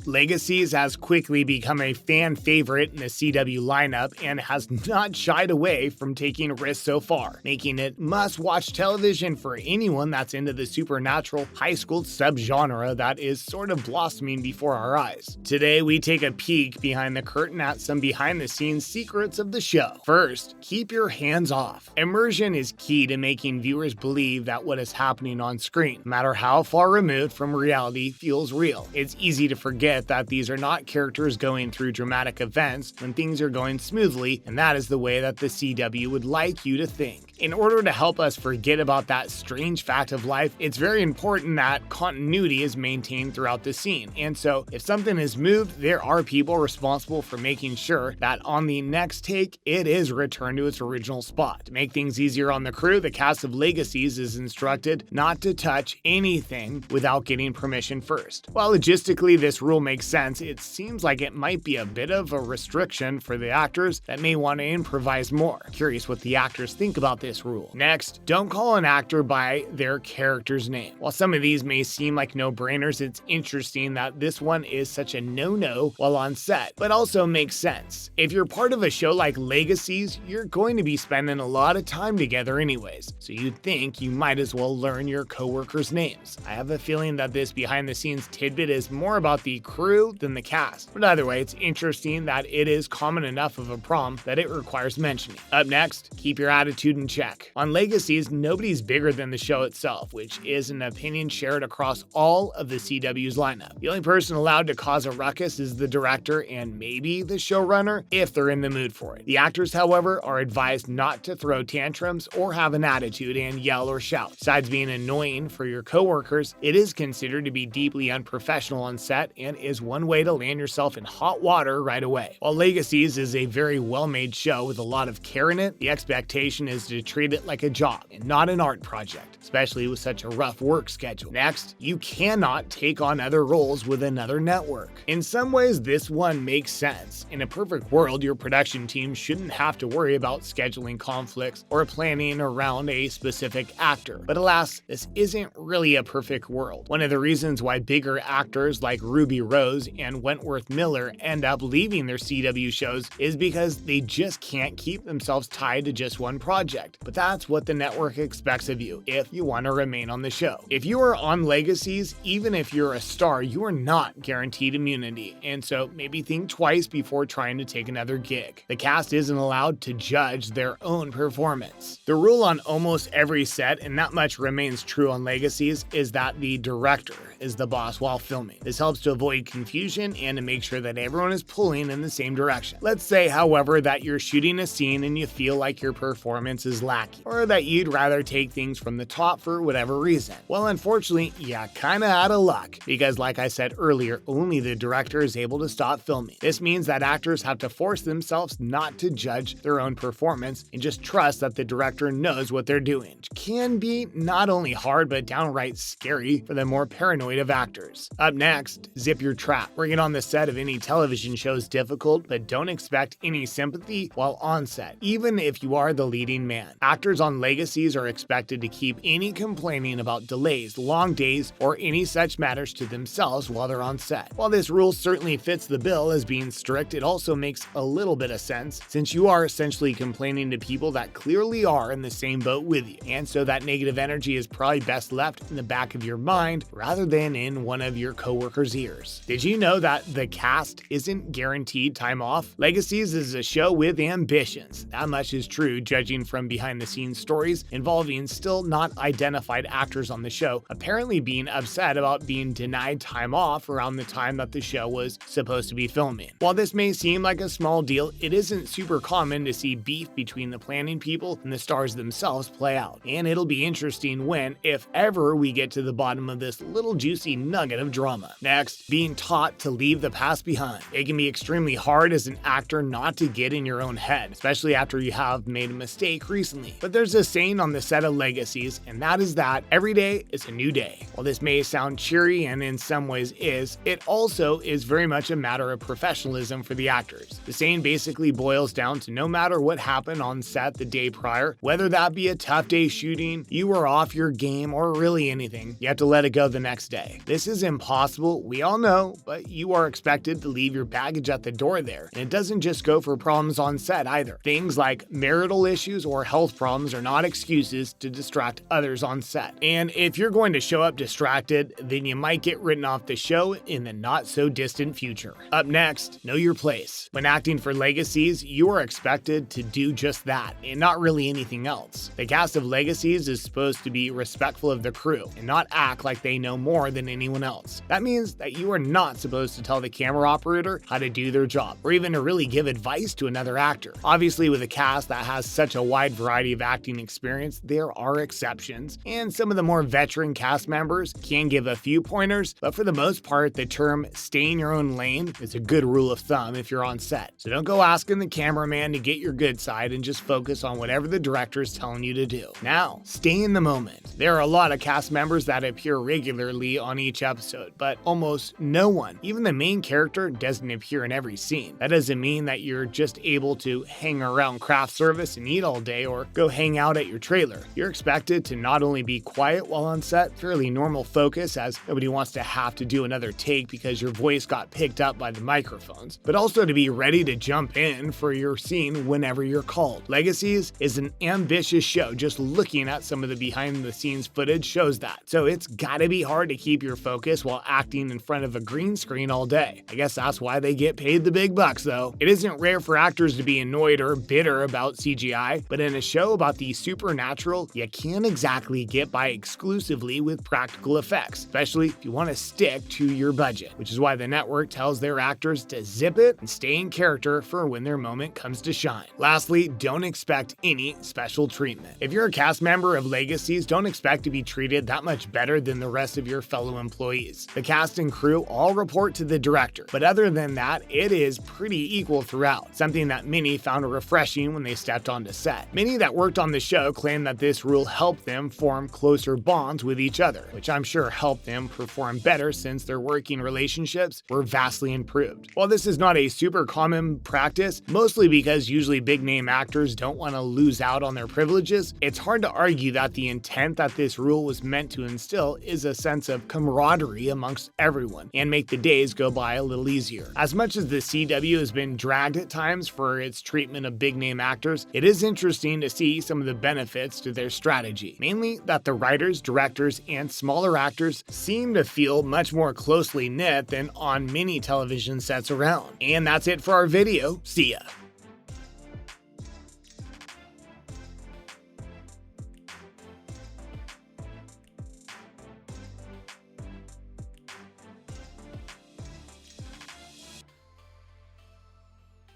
Legacies has quickly become a fan favorite in the CW lineup and has not shied away from taking risks so far, making it must-watch television for anyone that's into the supernatural high school subgenre that is sort of blossoming before our eyes. Today, we take a peek behind the curtain at some behind-the-scenes secrets of the show. First, keep your hands off. Immersion is key to making viewers believe that what is happening on screen, no matter how far removed from reality, feels real. It's easy to forget that these are not characters going through dramatic events when things are going smoothly, and that is the way that the CW would like you to think. In order to help us forget about that strange fact of life, it's very important that continuity is maintained throughout the scene. And so, if something is moved, there are people responsible for making sure that on the next take, it is returned to its original spot. To make things easier on the crew, the cast of Legacies is instructed not to touch anything without getting permission first. While logistically this rule makes sense, it seems like it might be a bit of a restriction for the actors that may want to improvise more. Curious what the actors think about this rule. Next, don't call an actor by their character's name. While some of these may seem like no-brainers, it's interesting that this one is such a no-no while on set, but also makes sense. If you're part of a show like Legacies, you're going to be spending a lot of time together anyways, so you'd think you might as well learn your co-workers' names. I have a feeling that this behind-the-scenes tidbit is more about the crew than the cast, but either way, it's interesting that it is common enough of a problem that it requires mentioning. Up next, keep your attitude in check. On Legacies, nobody's bigger than the show itself, which is an opinion shared across all of the CW's lineup. The only person allowed to cause a ruckus is the director and maybe the showrunner if they're in the mood for it. The actors, however, are advised not to throw tantrums or have an attitude and yell or shout. Besides being annoying for your coworkers, it is considered to be deeply unprofessional on set and is one way to land yourself in hot water right away. While Legacies is a very well-made show with a lot of care in it, the expectation is to treat it like a job and not an art project, especially with such a rough work schedule. Next, you cannot take on other roles with another network. In some ways, this one makes sense. In a perfect world, your production team shouldn't have to worry about scheduling conflicts or planning around a specific actor. But alas, this isn't really a perfect world. One of the reasons why bigger actors like Ruby Rose and Wentworth Miller end up leaving their CW shows is because they just can't keep themselves tied to just one project. But that's what the network expects of you if you want to remain on the show. If you are on Legacies, even if you're a star, you are not guaranteed immunity, and so maybe think twice before trying to take another gig. The cast isn't allowed to judge their own performance. The rule on almost every set, and that much remains true on Legacies, is that the director is the boss while filming. This helps to avoid confusion and to make sure that everyone is pulling in the same direction. Let's say, however, that you're shooting a scene and you feel like your performance is lacking, or that you'd rather take things from the top for whatever reason. Well, unfortunately, you're kinda out of luck, because like I said earlier, only the director is able to stop filming. This means that actors have to force themselves not to judge their own performance and just trust that the director knows what they're doing, which can be not only hard but downright scary for the more paranoid of actors. Up next, zip your trap. Bringing on the set of any television show is difficult, but don't expect any sympathy while on set, even if you are the leading man. Actors on Legacies are expected to keep any complaining about delays, long days, or any such matters to themselves while they're on set. While this rule certainly fits the bill as being strict, it also makes a little bit of sense, since you are essentially complaining to people that clearly are in the same boat with you, and so that negative energy is probably best left in the back of your mind rather than in one of your coworkers' ears. Did you know that the cast isn't guaranteed time off? Legacies is a show with ambitions. That much is true, judging from behind-the-scenes stories involving still not identified actors on the show apparently being upset about being denied time off around the time that the show was supposed to be filming. While this may seem like a small deal, it isn't super common to see beef between the planning people and the stars themselves play out. And it'll be interesting when, if ever, we get to the bottom of this little juicy nugget of drama. Next, being taught to leave the past behind. It can be extremely hard as an actor not to get in your own head, especially after you have made a mistake recently. recently. But there's a saying on the set of Legacies, and that is that every day is a new day. While this may sound cheery, and in some ways is, it also is very much a matter of professionalism for the actors. The saying basically boils down to no matter what happened on set the day prior, whether that be a tough day shooting, you were off your game, or really anything, you have to let it go the next day. This is impossible, we all know, but you are expected to leave your baggage at the door there. And it doesn't just go for problems on set either. Things like marital issues or health problems are not excuses to distract others on set. And if you're going to show up distracted, then you might get written off the show in the not so distant future. Up next, know your place. When acting for Legacies, you are expected to do just that, and not really anything else. The cast of Legacies is supposed to be respectful of the crew and not act like they know more than anyone else. That means that you are not supposed to tell the camera operator how to do their job, or even to really give advice to another actor. Obviously, with a cast that has such a wide variety of acting experience, there are exceptions, and some of the more veteran cast members can give a few pointers, but for the most part, the term stay in your own lane is a good rule of thumb if you're on set. So don't go asking the cameraman to get your good side, and just focus on whatever the director is telling you to do. Now, stay in the moment. There are a lot of cast members that appear regularly on each episode, but almost no one, even the main character, doesn't appear in every scene. That doesn't mean that you're just able to hang around craft service and eat all day, or go hang out at your trailer. You're expected to not only be quiet while on set, fairly normal focus, as nobody wants to have to do another take because your voice got picked up by the microphones, but also to be ready to jump in for your scene whenever you're called. Legacies is an ambitious show. Just looking at some of the behind the scenes footage shows that. So it's gotta be hard to keep your focus while acting in front of a green screen all day. I guess that's why they get paid the big bucks though. It isn't rare for actors to be annoyed or bitter about CGI, but in a show about the supernatural, you can't exactly get by exclusively with practical effects, especially if you want to stick to your budget, which is why the network tells their actors to zip it and stay in character for when their moment comes to shine. Lastly, don't expect any special treatment. If you're a cast member of Legacies, don't expect to be treated that much better than the rest of your fellow employees. The cast and crew all report to the director, but other than that, it is pretty equal throughout, something that many found refreshing when they stepped onto set. Many that worked on the show claim that this rule helped them form closer bonds with each other, which I'm sure helped them perform better since their working relationships were vastly improved. While this is not a super common practice, mostly because usually big name actors don't want to lose out on their privileges, it's hard to argue that the intent that this rule was meant to instill is a sense of camaraderie amongst everyone and make the days go by a little easier. As much as the CW has been dragged at times for its treatment of big name actors, it is interesting to see some of the benefits to their strategy, mainly that the writers, directors, and smaller actors seem to feel much more closely knit than on many television sets around. And that's it for our video. See ya!